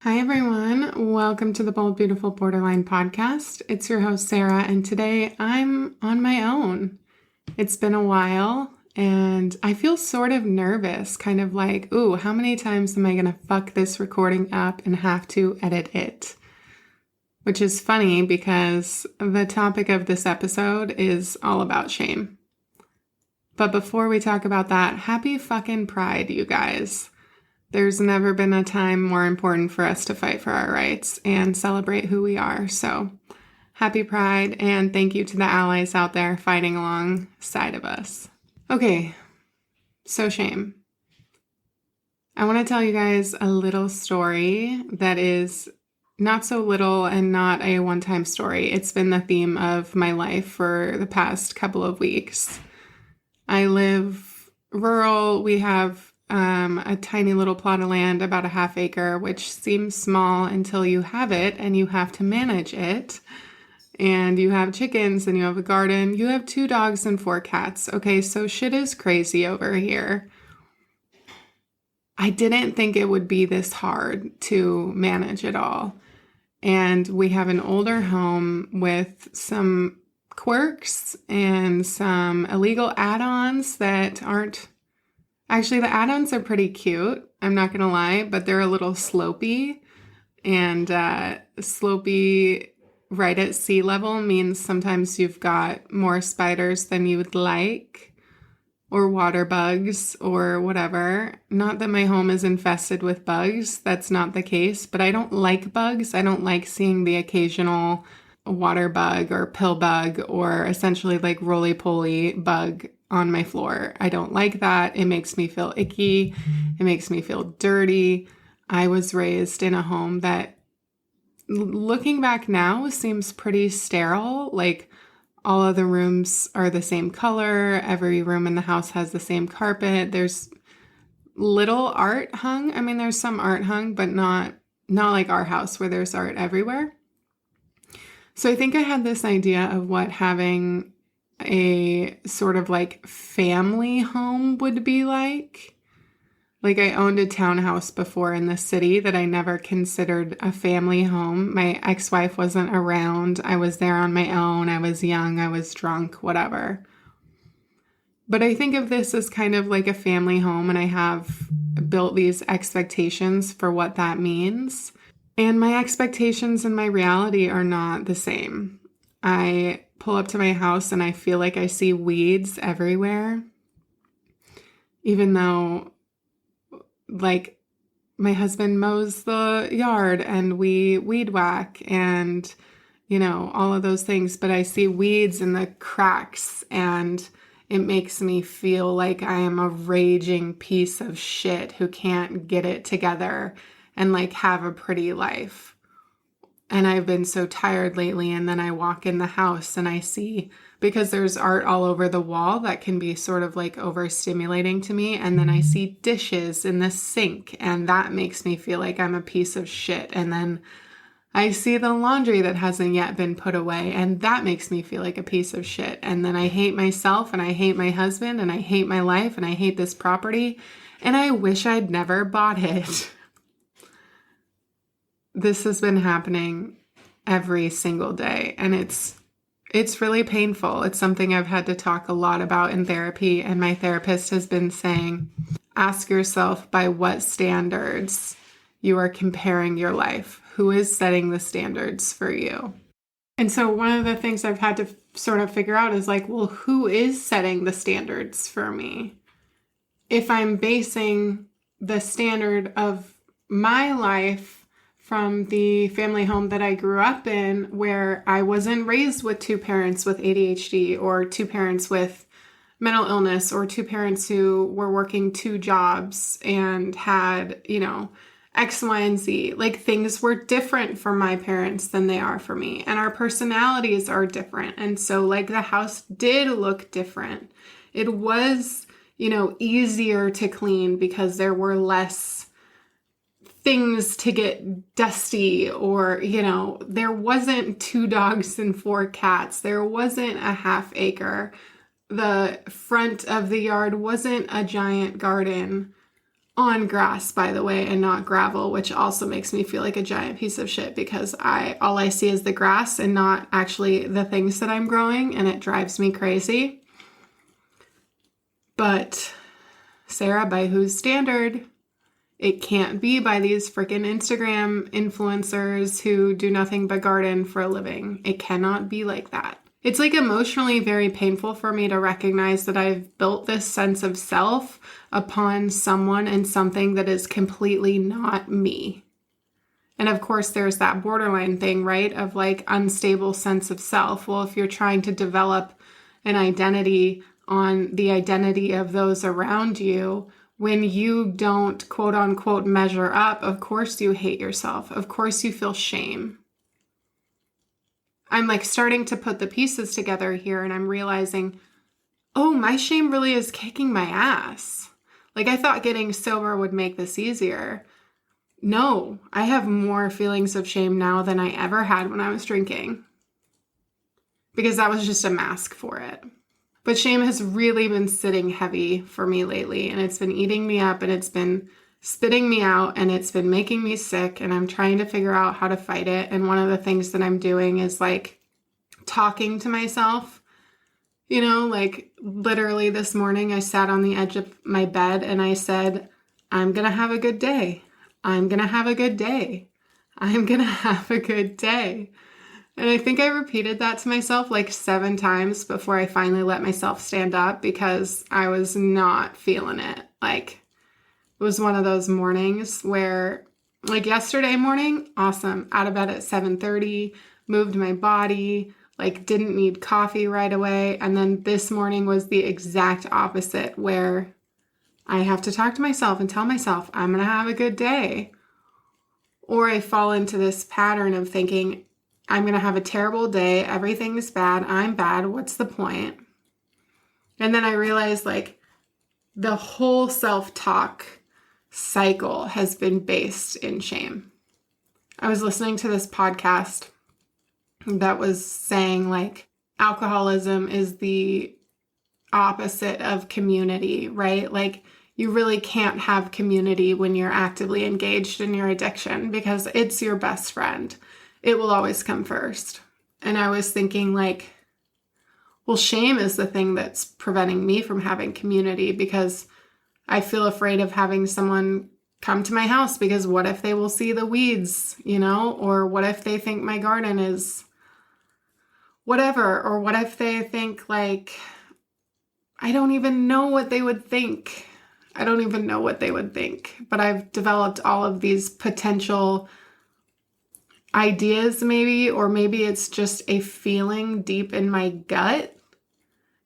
Hi, everyone. Welcome to the Bold, Beautiful Borderline podcast. It's your host, Sarah, and today I'm on my own. It's been a while, and I feel sort of nervous, kind of like, ooh, how many times am I going to fuck this recording up and have to edit it? Which is funny because the topic of this episode is all about shame. But before we talk about that, happy fucking Pride, you guys. There's never been a time more important for us to fight for our rights and celebrate who we are. So happy Pride, and thank you to the allies out there fighting alongside of us. Okay, so shame. I want to tell you guys a little story that is not so little and not a one-time story. It's been the theme of my life for the past couple of weeks. I live rural. We have a tiny little plot of land, about a half acre, which seems small until you have it and you have to manage it. And you have chickens and you have a garden. You have 2 dogs and 4 cats. Okay, so shit is crazy over here. I didn't think it would be this hard to manage it all. And we have an older home with some quirks and some illegal add-ons that aren't. Actually, the add-ons are pretty cute, I'm not going to lie, but they're a little slopey. And slopey right at sea level means sometimes you've got more spiders than you would like, or water bugs, or whatever. Not that my home is infested with bugs, that's not the case, but I don't like bugs. I don't like seeing the occasional water bug or pill bug or essentially like roly-poly bug on my floor. I don't like that. It makes me feel icky. It makes me feel dirty. I was raised in a home that, looking back now, seems pretty sterile. Like, all of the rooms are the same color. Every room in the house has the same carpet. There's little art hung. I mean, there's some art hung, but not like our house where there's art everywhere. So I think I had this idea of what having a sort of like family home would be like. Like, I owned a townhouse before in the city that I never considered a family home. My ex-wife wasn't around. I was there on my own. I was young. I was drunk, whatever. But I think of this as kind of like a family home, and I have built these expectations for what that means. And my expectations and my reality are not the same. I pull up to my house and I feel like I see weeds everywhere. Even though, like, my husband mows the yard and we weed whack and, you know, all of those things. But I see weeds in the cracks and it makes me feel like I am a raging piece of shit who can't get it together and like have a pretty life. And I've been so tired lately, and then I walk in the house and I see, because there's art all over the wall that can be sort of like overstimulating to me, and then I see dishes in the sink, and that makes me feel like I'm a piece of shit. And then I see the laundry that hasn't yet been put away, and that makes me feel like a piece of shit. And then I hate myself, and I hate my husband, and I hate my life, and I hate this property, and I wish I'd never bought it. This has been happening every single day, and it's really painful. It's something I've had to talk a lot about in therapy, and my therapist has been saying, ask yourself by what standards you are comparing your life. Who is setting the standards for you? And so one of the things I've had to sort of figure out is like, well, who is setting the standards for me? If I'm basing the standard of my life from the family home that I grew up in, where I wasn't raised with 2 parents with ADHD or 2 parents with mental illness or 2 parents who were working 2 jobs and had, you know, X, Y, and Z. Like, things were different for my parents than they are for me. And our personalities are different. And so, like, the house did look different. It was, you know, easier to clean because there were less things to get dusty, or, you know, there wasn't 2 dogs and 4 cats. There wasn't a half acre. The front of the yard wasn't a giant garden. On grass, by the way, and not gravel, which also makes me feel like a giant piece of shit because all I see is the grass and not actually the things that I'm growing, and it drives me crazy. But Sarah, by whose standard? It can't be by these freaking Instagram influencers who do nothing but garden for a living. It cannot be like that. It's like emotionally very painful for me to recognize that I've built this sense of self upon someone and something that is completely not me. And of course, there's that borderline thing, right? Of like unstable sense of self. Well, if you're trying to develop an identity on the identity of those around you, when you don't quote unquote measure up, of course you hate yourself. Of course you feel shame. I'm like starting to put the pieces together here and I'm realizing, oh, my shame really is kicking my ass. Like I thought getting sober would make this easier. No, I have more feelings of shame now than I ever had when I was drinking. Because that was just a mask for it. But shame has really been sitting heavy for me lately, and it's been eating me up, and it's been spitting me out, and it's been making me sick, and I'm trying to figure out how to fight it. And one of the things that I'm doing is like talking to myself. You know, like literally this morning I sat on the edge of my bed and I said, I'm going to have a good day. I'm going to have a good day. I'm going to have a good day. And I think I repeated that to myself like 7 times before I finally let myself stand up because I was not feeling it. Like it was one of those mornings where like yesterday morning, awesome, out of bed at 7:30, moved my body, like didn't need coffee right away. And then this morning was the exact opposite where I have to talk to myself and tell myself I'm going to have a good day. Or I fall into this pattern of thinking, I'm going to have a terrible day. Everything's bad. I'm bad. What's the point? And then I realized like the whole self-talk cycle has been based in shame. I was listening to this podcast that was saying like alcoholism is the opposite of community, right? Like you really can't have community when you're actively engaged in your addiction because it's your best friend. It will always come first. And I was thinking like, well, shame is the thing that's preventing me from having community because I feel afraid of having someone come to my house because what if they will see the weeds, you know, or what if they think my garden is whatever, or what if they think like, I don't even know what they would think. I don't even know what they would think, but I've developed all of these potential ideas maybe, or maybe it's just a feeling deep in my gut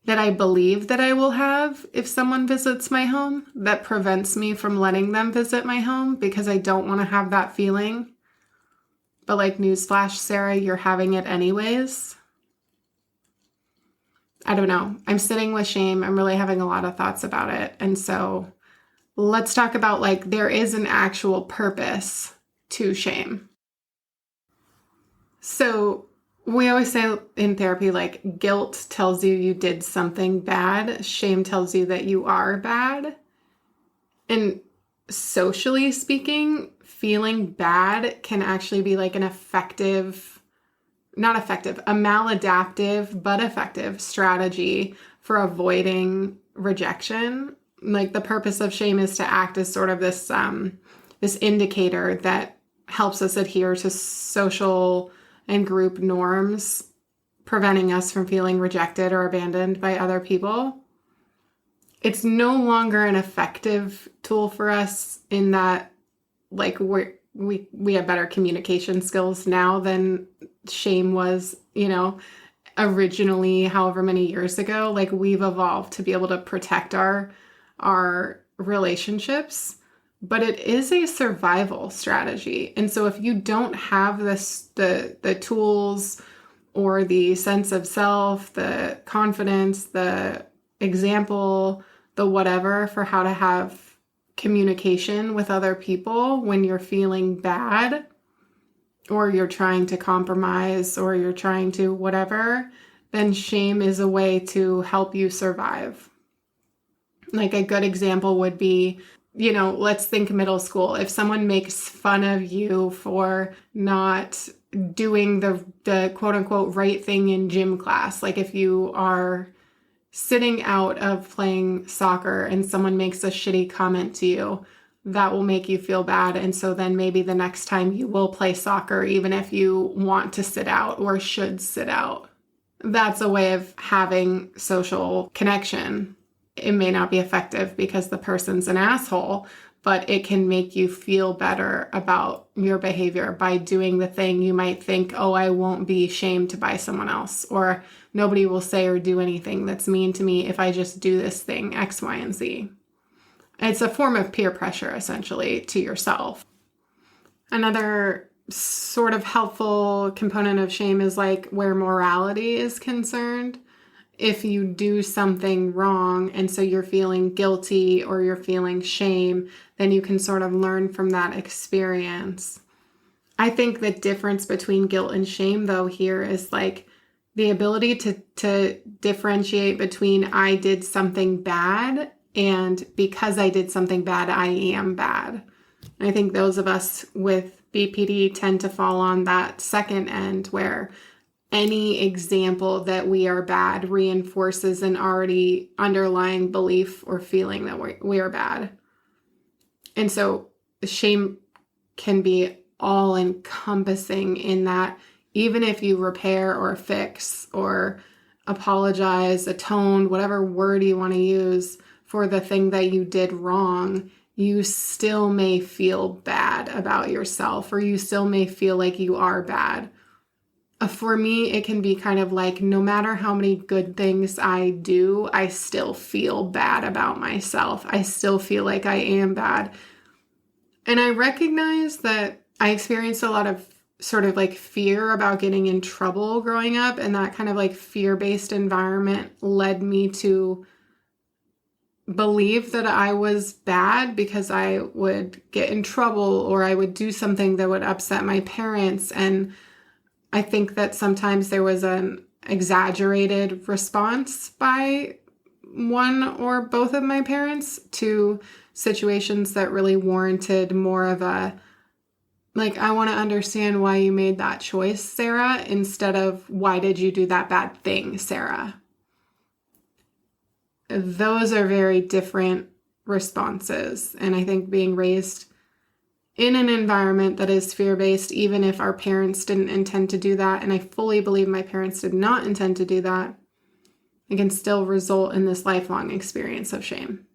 that I believe that I will have if someone visits my home that prevents me from letting them visit my home because I don't want to have that feeling. But like newsflash, Sarah, you're having it anyways. I don't know. I'm sitting with shame. I'm really having a lot of thoughts about it. And so let's talk about like there is an actual purpose to shame. So we always say in therapy, like guilt tells you you did something bad. Shame tells you that you are bad. And socially speaking, feeling bad can actually be like an a maladaptive, but effective strategy for avoiding rejection. Like the purpose of shame is to act as sort of this indicator that helps us adhere to social and group norms, preventing us from feeling rejected or abandoned by other people. It's no longer an effective tool for us in that like we have better communication skills now than shame was, you know, originally, however many years ago. Like we've evolved to be able to protect our relationships, but it is a survival strategy. And so if you don't have the tools or the sense of self, the confidence, the example, the whatever for how to have communication with other people when you're feeling bad or you're trying to compromise or you're trying to whatever, then shame is a way to help you survive. Like a good example would be let's think middle school. If someone makes fun of you for not doing the quote unquote right thing in gym class, like if you are sitting out of playing soccer and someone makes a shitty comment to you, that will make you feel bad. And so then maybe the next time you will play soccer, even if you want to sit out or should sit out. That's a way of having social connection. It may not be effective because the person's an asshole, but it can make you feel better about your behavior by doing the thing. You might think, oh, I won't be shamed by someone else, or nobody will say or do anything that's mean to me if I just do this thing, X, Y, and Z. It's a form of peer pressure, essentially, to yourself. Another sort of helpful component of shame is like where morality is concerned. If you do something wrong and so you're feeling guilty or you're feeling shame, then you can sort of learn from that experience. I think the difference between guilt and shame, though, here is like the ability to differentiate between I did something bad and because I did something bad, I am bad. I think those of us with BPD tend to fall on that second end where any example that we are bad reinforces an already underlying belief or feeling that we are bad. And so shame can be all encompassing in that even if you repair or fix or apologize, atone, whatever word you want to use for the thing that you did wrong, you still may feel bad about yourself, or you still may feel like you are bad. For me, it can be kind of like no matter how many good things I do, I still feel bad about myself. I still feel like I am bad. And I recognize that I experienced a lot of sort of like fear about getting in trouble growing up. And that kind of like fear-based environment led me to believe that I was bad because I would get in trouble or I would do something that would upset my parents. And I think that sometimes there was an exaggerated response by one or both of my parents to situations that really warranted more of a, like, I want to understand why you made that choice, Sarah, instead of why did you do that bad thing, Sarah? Those are very different responses. And I think being raised in an environment that is fear-based, even if our parents didn't intend to do that, and I fully believe my parents did not intend to do that, it can still result in this lifelong experience of shame.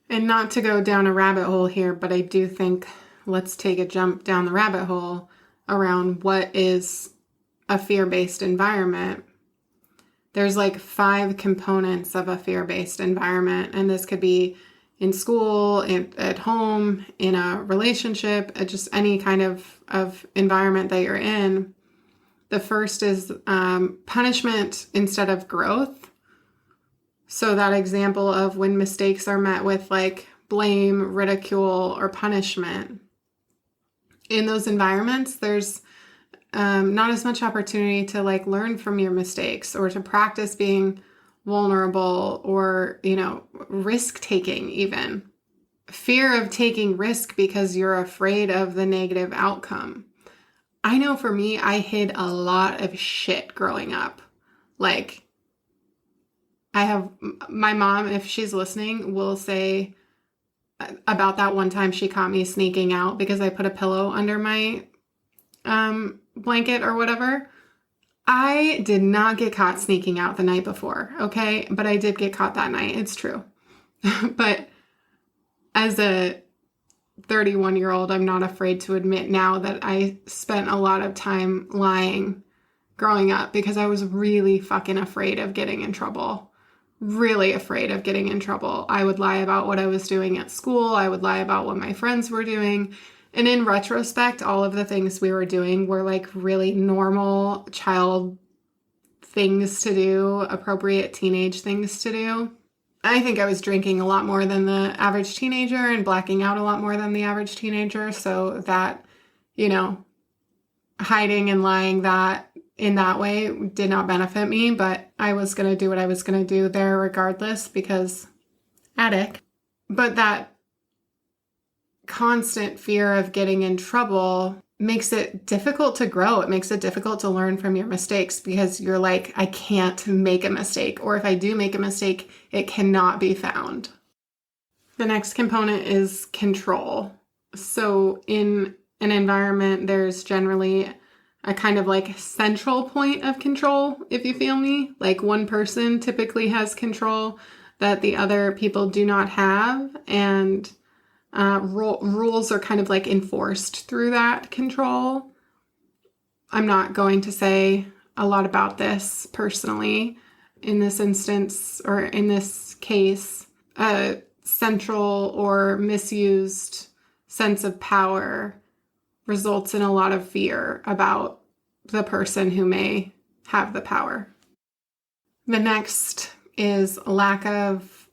And not to go down a rabbit hole here, but I do think let's take a jump down the rabbit hole around what is a fear-based environment. There's like 5 components of a fear-based environment, and this could be in school, at home, in a relationship, just any kind of environment that you're in. The first is punishment instead of growth. So that example of when mistakes are met with like blame, ridicule, or punishment. In those environments, there's not as much opportunity to like learn from your mistakes or to practice being vulnerable or, risk-taking even. Fear of taking risk because you're afraid of the negative outcome. I know for me, I hid a lot of shit growing up. Like, I have, my mom, if she's listening, will say about that one time she caught me sneaking out because I put a pillow under my blanket or whatever. I did not get caught sneaking out the night before, okay? But I did get caught that night. It's true. But as a 31-year-old, I'm not afraid to admit now that I spent a lot of time lying growing up because I was really fucking afraid of getting in trouble. Really afraid of getting in trouble. I would lie about what I was doing at school. I would lie about what my friends were doing. And in retrospect, all of the things we were doing were like really normal child things to do, appropriate teenage things to do. I think I was drinking a lot more than the average teenager and blacking out a lot more than the average teenager. So that, hiding and lying that in that way did not benefit me, but I was going to do what I was going to do there regardless because addict. But that constant fear of getting in trouble makes it difficult to grow. It makes it difficult to learn from your mistakes because you're like, I can't make a mistake. Or if I do make a mistake, it cannot be found. The next component is control. So in an environment, there's generally a kind of like central point of control, if you feel me. Like one person typically has control that the other people do not have. And rules are kind of like enforced through that control. I'm not going to say a lot about this personally. In this instance, or in this case, a central or misused sense of power results in a lot of fear about the person who may have the power. The next is lack of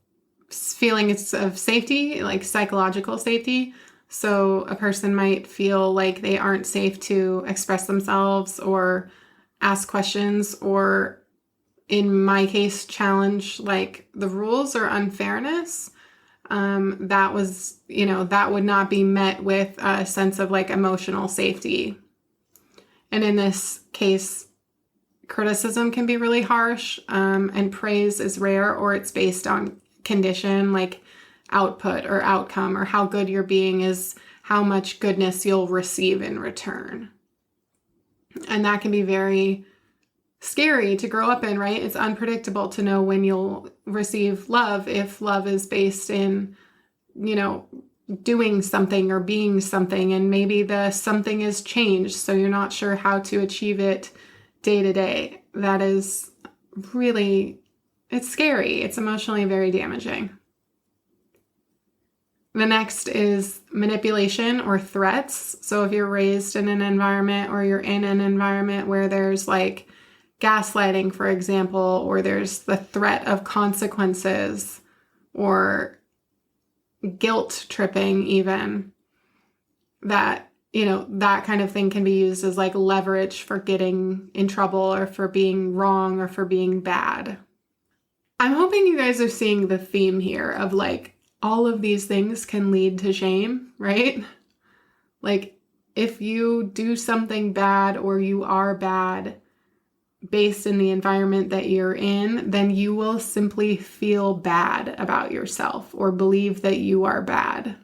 feelings of safety, like psychological safety. So a person might feel like they aren't safe to express themselves or ask questions, or in my case, challenge like the rules or unfairness. That would not be met with a sense of like emotional safety. And in this case, criticism can be really harsh, and praise is rare, or it's based on condition, like output or outcome, or how good you're being is how much goodness you'll receive in return. And that can be very scary to grow up in, right? It's unpredictable to know when you'll receive love, if love is based in, doing something or being something, and maybe the something is changed, so you're not sure how to achieve it day to day. That is really, it's scary. It's emotionally very damaging. The next is manipulation or threats. So if you're raised in an environment, or you're in an environment where there's like gaslighting, for example, or there's the threat of consequences, or guilt tripping even, that kind of thing can be used as like leverage for getting in trouble, or for being wrong, or for being bad. I'm hoping you guys are seeing the theme here of like all of these things can lead to shame, right? Like if you do something bad, or you are bad based in the environment that you're in, then you will simply feel bad about yourself, or believe that you are bad.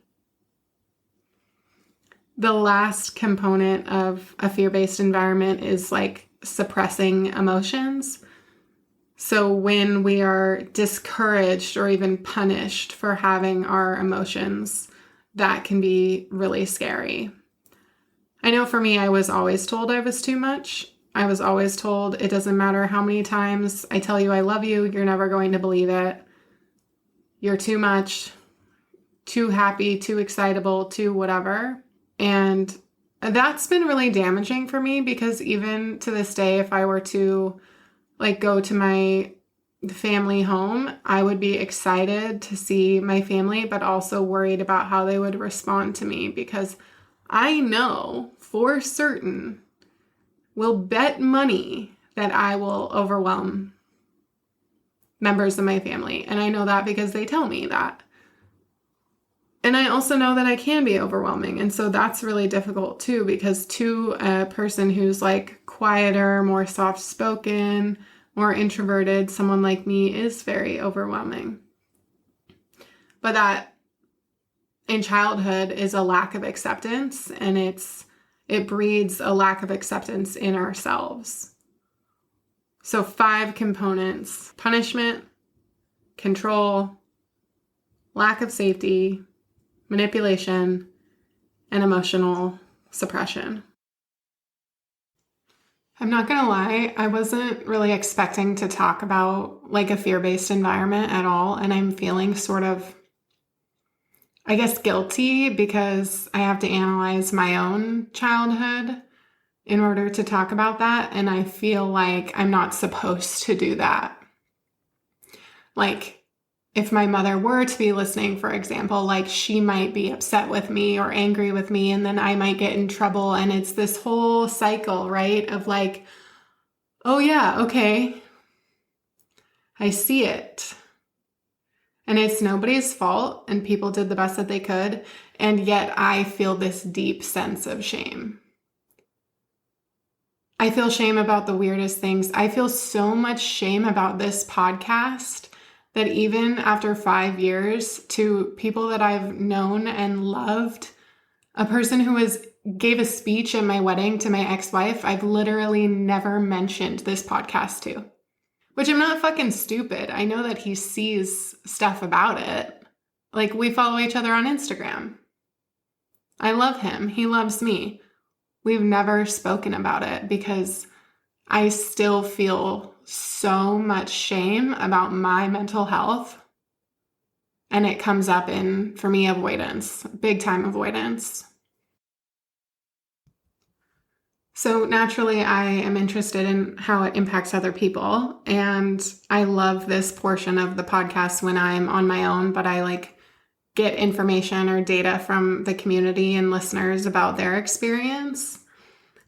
The last component of a fear-based environment is like suppressing emotions. So when we are discouraged or even punished for having our emotions, that can be really scary. I know for me, I was always told I was too much. I was always told it doesn't matter how many times I tell you I love you, you're never going to believe it. You're too much, too happy, too excitable, too whatever. And that's been really damaging for me, because even to this day, if I were to like go to my family home, I would be excited to see my family, but also worried about how they would respond to me, because I know for certain, will bet money that I will overwhelm members of my family. And I know that because they tell me that. And I also know that I can be overwhelming. And so that's really difficult too, because to a person who's like quieter, more soft-spoken, more introverted, someone like me is very overwhelming. But that in childhood is a lack of acceptance, and it breeds a lack of acceptance in ourselves. So 5 components: punishment, control, lack of safety, manipulation, and emotional suppression. I'm not going to lie, I wasn't really expecting to talk about like a fear-based environment at all, and I'm feeling sort of, I guess, guilty, because I have to analyze my own childhood in order to talk about that, and I feel like I'm not supposed to do that. Like, if my mother were to be listening, for example, like she might be upset with me or angry with me, and then I might get in trouble. And it's this whole cycle, right? Of like, oh yeah, okay, I see it. And it's nobody's fault, and people did the best that they could. And yet I feel this deep sense of shame. I feel shame about the weirdest things. I feel so much shame about this podcast that even after 5 years, to people that I've known and loved, a person who gave a speech at my wedding to my ex-wife, I've literally never mentioned this podcast to. Which, I'm not fucking stupid. I know that he sees stuff about it. Like, we follow each other on Instagram. I love him. He loves me. We've never spoken about it because I still feel so much shame about my mental health. And it comes up in, for me, avoidance, big time avoidance. So naturally, I am interested in how it impacts other people. And I love this portion of the podcast when I'm on my own, but I get information or data from the community and listeners about their experience.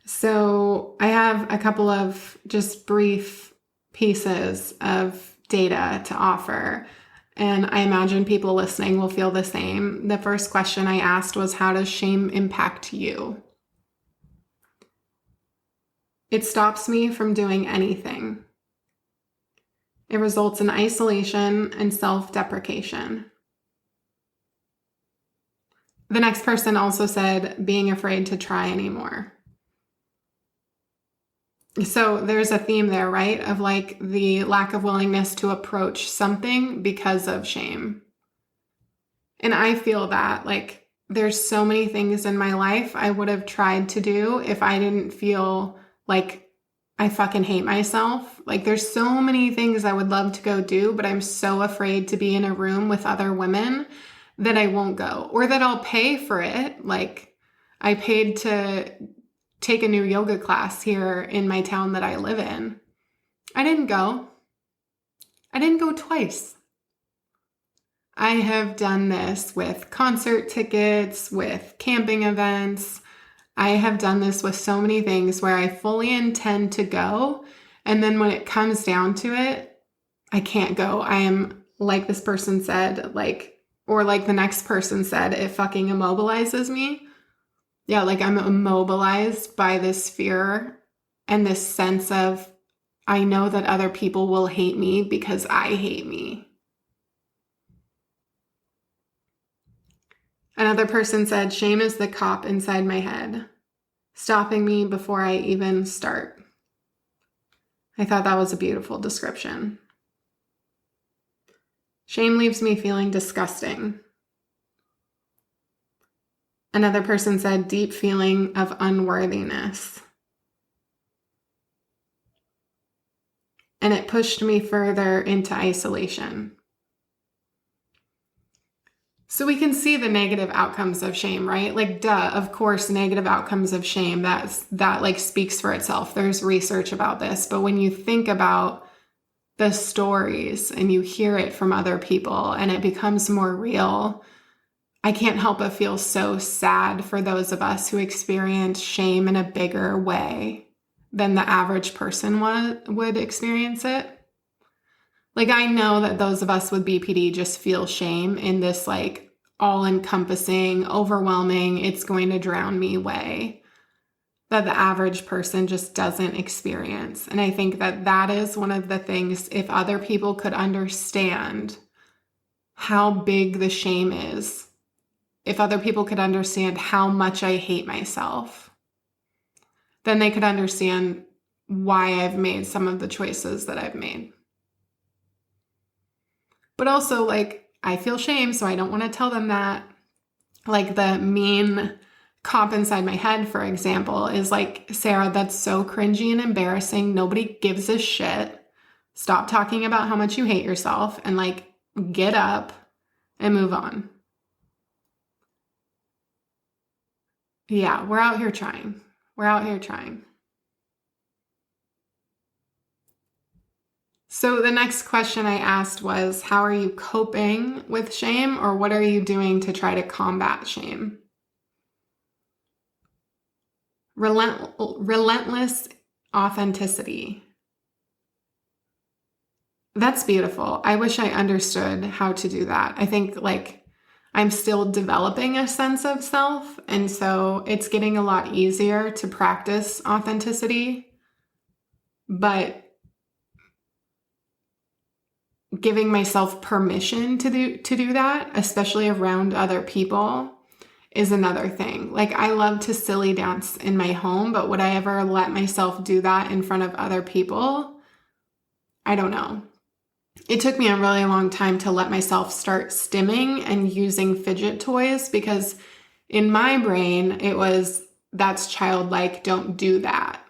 So I have a couple of just brief pieces of data to offer. And I imagine people listening will feel the same. The first question I asked was, how does shame impact you? It stops me from doing anything. It results in isolation and self-deprecation. The next person also said, being afraid to try anymore. So there's a theme there, right? Of the lack of willingness to approach something because of shame. And I feel that there's so many things in my life I would have tried to do if I didn't feel like I fucking hate myself. There's so many things I would love to go do, but I'm so afraid to be in a room with other women that I won't go, or that I'll pay for it. I paid to take a new yoga class here in my town that I live in. I didn't go. I didn't go twice. I have done this with concert tickets, with camping events. I have done this with so many things where I fully intend to go. And then when it comes down to it, I can't go. I am, like this person said, or like the next person said, it fucking immobilizes me. Yeah, I'm immobilized by this fear and this sense of, I know that other people will hate me because I hate me. Another person said, shame is the cop inside my head, stopping me before I even start. I thought that was a beautiful description. Shame leaves me feeling disgusting. Another person said, deep feeling of unworthiness. And it pushed me further into isolation. So we can see the negative outcomes of shame, right? Duh, of course, negative outcomes of shame, that speaks for itself. There's research about this. But when you think about the stories and you hear it from other people and it becomes more real, I can't help but feel so sad for those of us who experience shame in a bigger way than the average person would experience it. I know that those of us with BPD just feel shame in this all-encompassing, overwhelming, it's going to drown me way that the average person just doesn't experience. And I think that is one of the things, if other people could understand how big the shame is, if other people could understand how much I hate myself, then they could understand why I've made some of the choices that I've made. But also, I feel shame, so I don't want to tell them that. The mean cop inside my head, for example, is Sarah, that's so cringy and embarrassing. Nobody gives a shit. Stop talking about how much you hate yourself and get up and move on. Yeah, we're out here trying. We're out here trying. So the next question I asked was, how are you coping with shame, or what are you doing to try to combat shame? Relentless authenticity. That's beautiful. I wish I understood how to do that. I think like I'm still developing a sense of self, and so it's getting a lot easier to practice authenticity, but giving myself permission to do that, especially around other people, is another thing. Like I love to silly dance in my home, but would I ever let myself do that in front of other people? I don't know. It took me a really long time to let myself start stimming and using fidget toys because in my brain, it was, that's childlike, don't do that.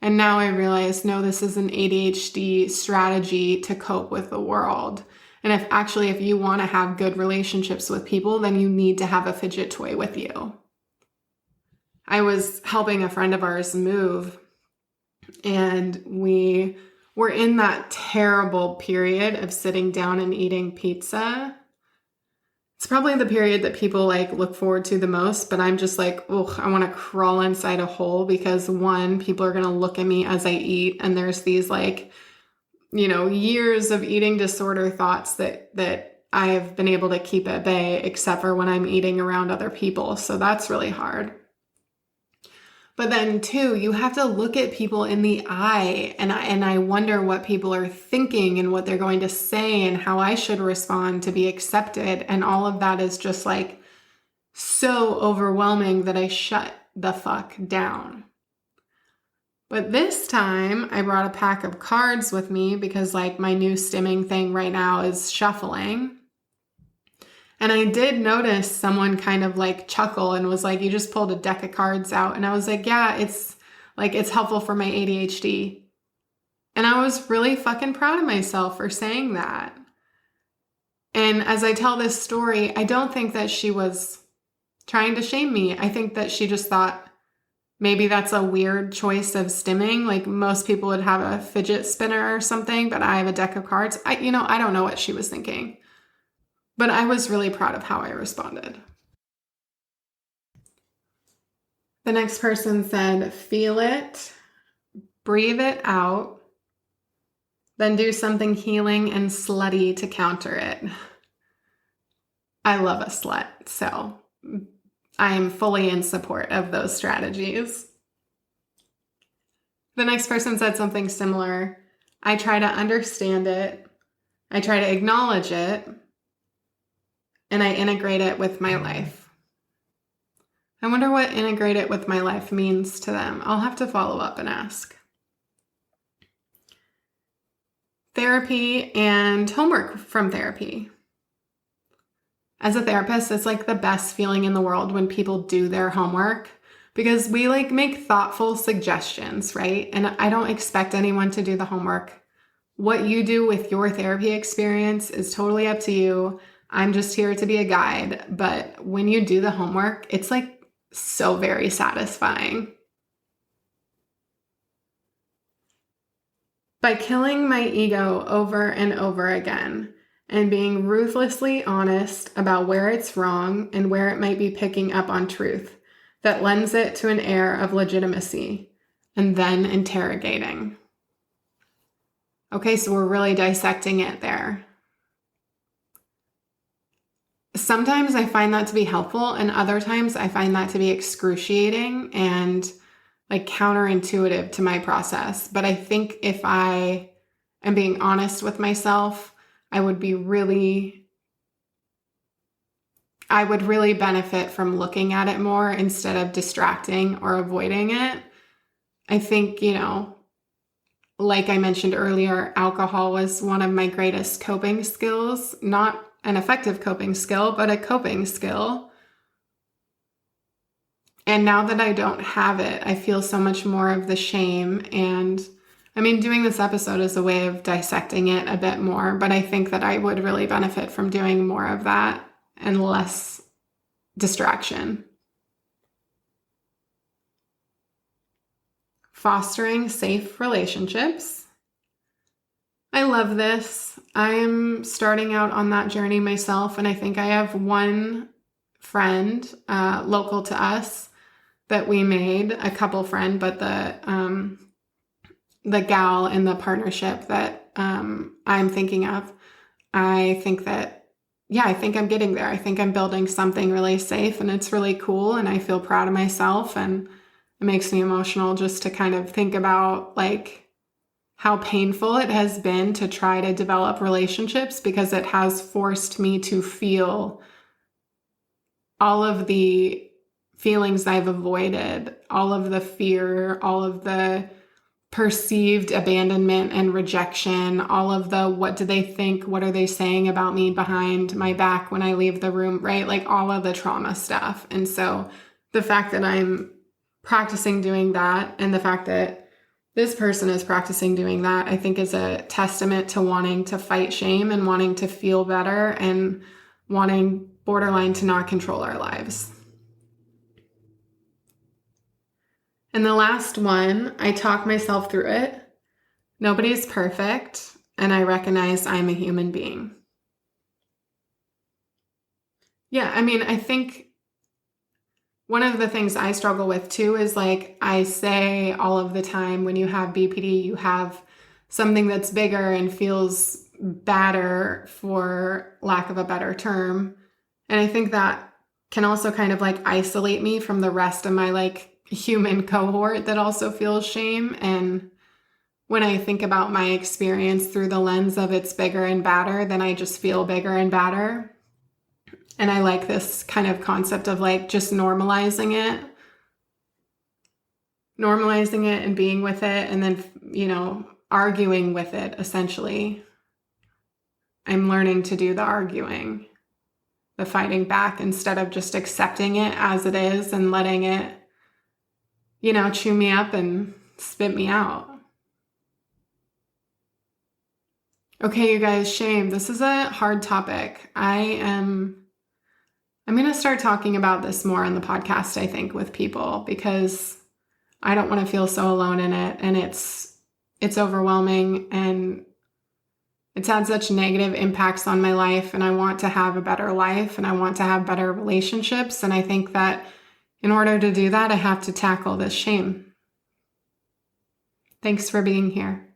And now I realize, no, this is an ADHD strategy to cope with the world. And if you want to have good relationships with people, then you need to have a fidget toy with you. I was helping a friend of ours move, and we were in that terrible period of sitting down and eating pizza. It's probably the period that people like look forward to the most, but I'm just like, oh, I want to crawl inside a hole because one, people are going to look at me as I eat, and there's these like, years of eating disorder thoughts that I have been able to keep at bay, except for when I'm eating around other people. So that's really hard. But then two, you have to look at people in the eye, and I wonder what people are thinking and what they're going to say and how I should respond to be accepted. And all of that is just like so overwhelming that I shut the fuck down. But this time I brought a pack of cards with me because like my new stimming thing right now is shuffling. And I did notice someone kind of like chuckle and was like, you just pulled a deck of cards out. And I was like, yeah, it's helpful for my ADHD. And I was really fucking proud of myself for saying that. And as I tell this story, I don't think that she was trying to shame me. I think that she just thought maybe that's a weird choice of stimming. Like most people would have a fidget spinner or something, but I have a deck of cards. I don't know what she was thinking. But I was really proud of how I responded. The next person said, feel it, breathe it out, then do something healing and slutty to counter it. I love a slut, so I am fully in support of those strategies. The next person said something similar. I try to understand it. I try to acknowledge it. And I integrate it with my life. I wonder what integrate it with my life means to them. I'll have to follow up and ask. Therapy and homework from therapy. As a therapist, it's like the best feeling in the world when people do their homework because we like make thoughtful suggestions, right? And I don't expect anyone to do the homework. What you do with your therapy experience is totally up to you. I'm just here to be a guide, but when you do the homework, it's like so very satisfying. By killing my ego over and over again and being ruthlessly honest about where it's wrong and where it might be picking up on truth that lends it to an air of legitimacy, and then interrogating. Okay, so we're really dissecting it there. Sometimes I find that to be helpful, and other times I find that to be excruciating and like counterintuitive to my process. But I think if I am being honest with myself, I would really benefit from looking at it more instead of distracting or avoiding it. I think, like I mentioned earlier, alcohol was one of my greatest coping skills, not an effective coping skill, but a coping skill. And now that I don't have it, I feel so much more of the shame. And I mean, doing this episode is a way of dissecting it a bit more, but I think that I would really benefit from doing more of that and less distraction. Fostering safe relationships. I love this. I'm starting out on that journey myself, and I think I have one friend local to us that we made, a couple friend, but the gal in the partnership that I'm thinking of, I think that, yeah, I think I'm getting there. I think I'm building something really safe and it's really cool. And I feel proud of myself. And it makes me emotional just to kind of think about like how painful it has been to try to develop relationships, because it has forced me to feel all of the feelings I've avoided, all of the fear, all of the perceived abandonment and rejection, all of the what do they think, what are they saying about me behind my back when I leave the room, right? Like all of the trauma stuff. And so the fact that I'm practicing doing that and the fact that this person is practicing doing that, I think is a testament to wanting to fight shame and wanting to feel better and wanting borderline to not control our lives. And the last one, I talk myself through it. Nobody's perfect, and I recognize I'm a human being. Yeah, I mean, I think one of the things I struggle with too is like I say all of the time, when you have BPD, you have something that's bigger and feels badder, for lack of a better term. And I think that can also kind of like isolate me from the rest of my like human cohort that also feels shame. And when I think about my experience through the lens of it's bigger and badder, then I just feel bigger and badder. And I like this kind of concept of like just normalizing it and being with it, and then, you know, arguing with it, essentially. I'm learning to do the arguing, the fighting back, instead of just accepting it as it is and letting it, you know, chew me up and spit me out. Okay, you guys, shame. This is a hard topic. I'm going to start talking about this more on the podcast, I think, with people, because I don't want to feel so alone in it. And it's overwhelming and it's had such negative impacts on my life. And I want to have a better life and I want to have better relationships. And I think that in order to do that, I have to tackle this shame. Thanks for being here.